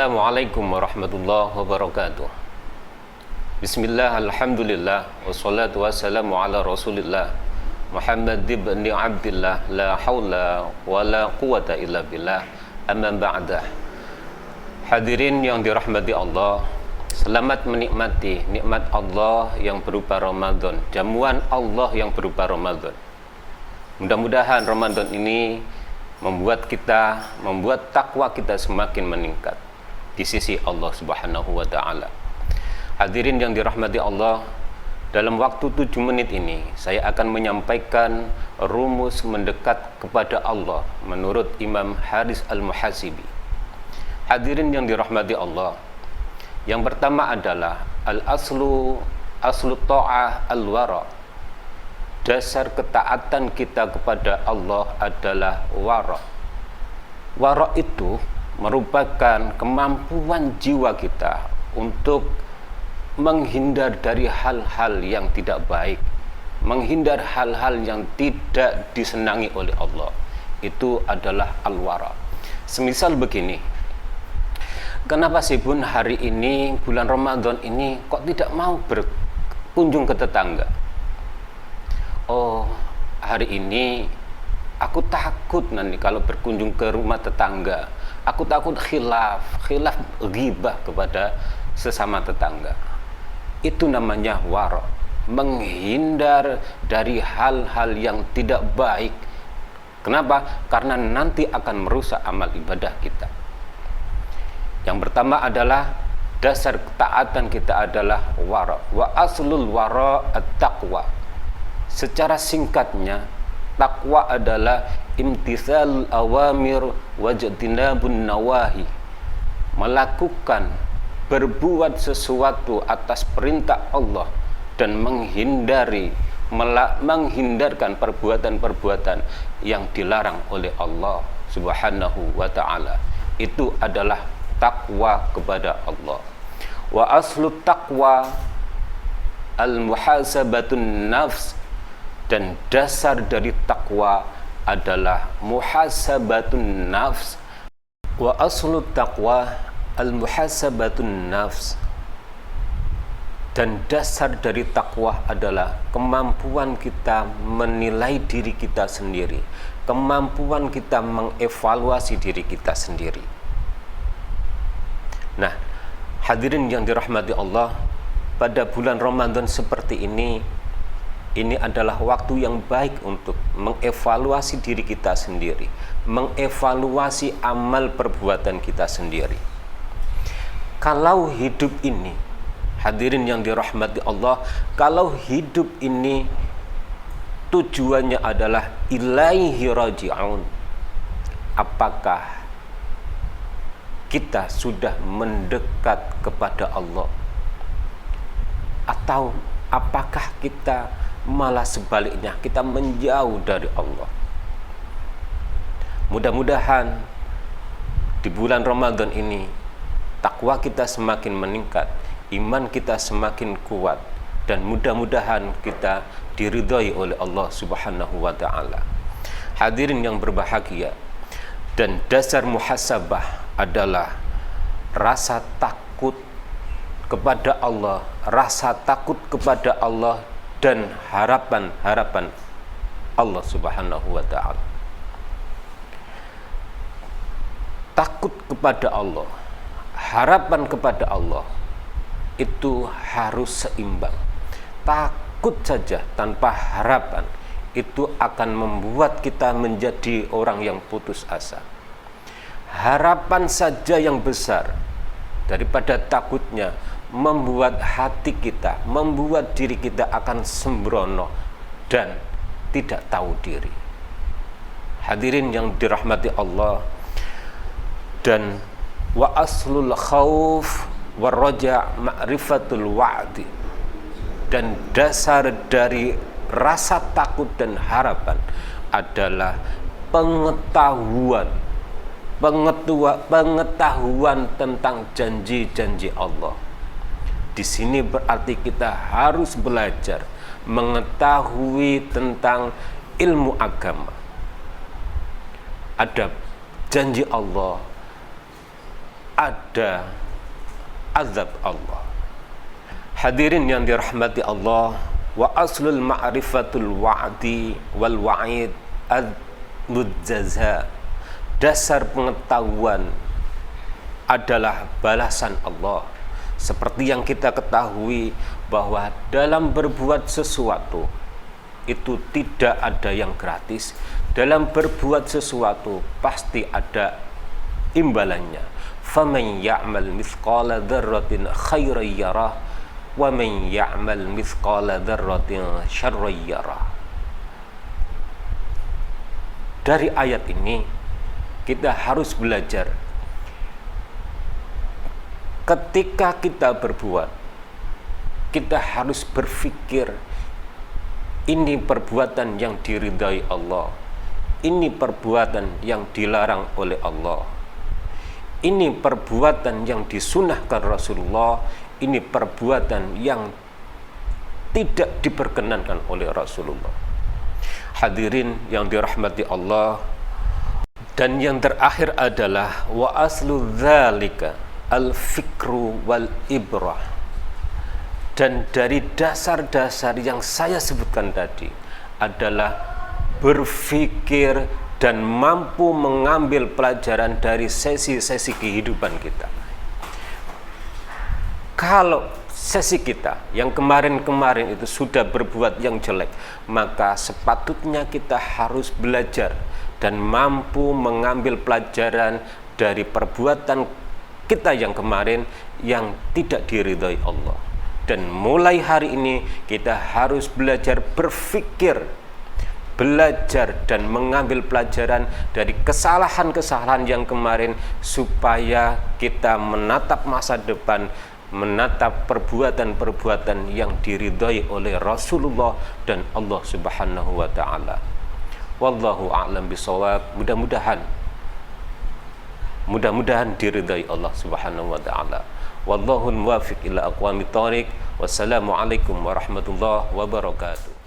Assalamualaikum warahmatullahi wabarakatuh. Bismillah, alhamdulillah, wassalatu wassalamu ala rasulillah Muhammad ibn Abdillah, la hawla wa la quwata illa billah, amma ba'dah. Hadirin yang dirahmati Allah, selamat menikmati nikmat Allah yang berupa Ramadan, jamuan Allah yang berupa Ramadan. Mudah-mudahan Ramadan ini membuat takwa kita semakin meningkat di sisi Allah Subhanahu wa taala. Hadirin yang dirahmati Allah, dalam waktu 7 menit ini saya akan menyampaikan rumus mendekat kepada Allah menurut Imam Haris Al-Muhasibi. Hadirin yang dirahmati Allah, yang pertama adalah aslu ta'ah al-wara. Dasar ketaatan kita kepada Allah adalah wara. Wara itu merupakan kemampuan jiwa kita untuk menghindar dari hal-hal yang tidak baik, menghindar hal-hal yang tidak disenangi oleh Allah. Itu adalah al-wara. Semisal begini, kenapa sih Bun hari ini bulan Ramadan ini kok tidak mau berkunjung ke tetangga? Oh, hari ini aku takut nanti kalau berkunjung ke rumah tetangga. Aku takut khilaf ghibah kepada sesama tetangga. Itu namanya wara, menghindar dari hal-hal yang tidak baik. Kenapa? Karena nanti akan merusak amal ibadah kita. Yang pertama adalah dasar ketaatan kita adalah wara. Wa aslul wara at-taqwa. Secara singkatnya, takwa adalah imtithal awamir wajtinabun nawahi. Melakukan, berbuat sesuatu atas perintah Allah dan menghindarkan perbuatan-perbuatan yang dilarang oleh Allah Subhanahu wa taala. Itu adalah takwa kepada Allah. Wa aslu taqwa al-muhasabatun nafs. Dan dasar dari takwa adalah muhasabatun nafs. Wa aslu taqwa al-muhasabatun nafs. Dan dasar dari takwa adalah kemampuan kita menilai diri kita sendiri, kemampuan kita mengevaluasi diri kita sendiri. Nah, hadirin yang dirahmati Allah, pada bulan Ramadan seperti ini adalah waktu yang baik untuk mengevaluasi diri kita sendiri, mengevaluasi amal perbuatan kita sendiri. Kalau hidup ini, hadirin yang dirahmati Allah, kalau hidup ini tujuannya adalah ilaihi raji'un, apakah kita sudah mendekat kepada Allah? Atau apakah kita malah sebaliknya, kita menjauh dari Allah? Mudah-mudahan di bulan Ramadan ini takwa kita semakin meningkat, iman kita semakin kuat, dan mudah-mudahan kita diridhai oleh Allah Subhanahu wa taala. Hadirin yang berbahagia, dan dasar muhasabah adalah rasa takut kepada Allah, rasa takut kepada Allah, dan harapan Allah Subhanahu wa taala. Takut kepada Allah, harapan kepada Allah itu harus seimbang. Takut saja tanpa harapan itu akan membuat kita menjadi orang yang putus asa. Harapan saja yang besar daripada takutnya membuat hati kita, membuat diri kita akan sembrono dan tidak tahu diri. Hadirin yang dirahmati Allah, dan wa aslul khauf warraja ma'rifatul wa'di. Dan dasar dari rasa takut dan harapan adalah pengetahuan tentang janji-janji Allah. Di sini berarti kita harus belajar mengetahui tentang ilmu agama. Ada janji Allah, ada azab Allah. Hadirin yang dirahmati Allah, wa aslul ma'rifatul wa'di wal wa'id ad-jaza. Dasar pengetahuan adalah balasan Allah. Seperti yang kita ketahui bahwa dalam berbuat sesuatu itu tidak ada yang gratis. Dalam berbuat sesuatu pasti ada imbalannya. Faman ya'mal mithqala dzarratin khairan yarah wa man ya'mal mithqala dzarratin syarran yarah. Dari ayat ini kita harus belajar, ketika kita berbuat, kita harus berpikir, ini perbuatan yang diridai Allah, ini perbuatan yang dilarang oleh Allah, ini perbuatan yang disunahkan Rasulullah, ini perbuatan yang tidak diperkenankan oleh Rasulullah. Hadirin yang dirahmati Allah, dan yang terakhir adalah wa aslu dzalika al-fikru wal ibrah. Dan dari dasar-dasar yang saya sebutkan tadi adalah berpikir dan mampu mengambil pelajaran dari sesi-sesi kehidupan kita. Kalau sesi kita yang kemarin-kemarin itu sudah berbuat yang jelek, maka sepatutnya kita harus belajar dan mampu mengambil pelajaran dari perbuatan kita yang kemarin yang tidak diridhai Allah. Dan mulai hari ini kita harus belajar berpikir, belajar dan mengambil pelajaran dari kesalahan-kesalahan yang kemarin, supaya kita menatap masa depan, menatap perbuatan-perbuatan yang diridhai oleh Rasulullah dan Allah Subhanahu wa taala. Wallahu a'lam bishawab. Mudah-mudahan diridhai Allah Subhanahu wa taala. Wallahul muwaffiq ila aqwamit thoriq. Wassalamualaikum warahmatullahi wabarakatuh.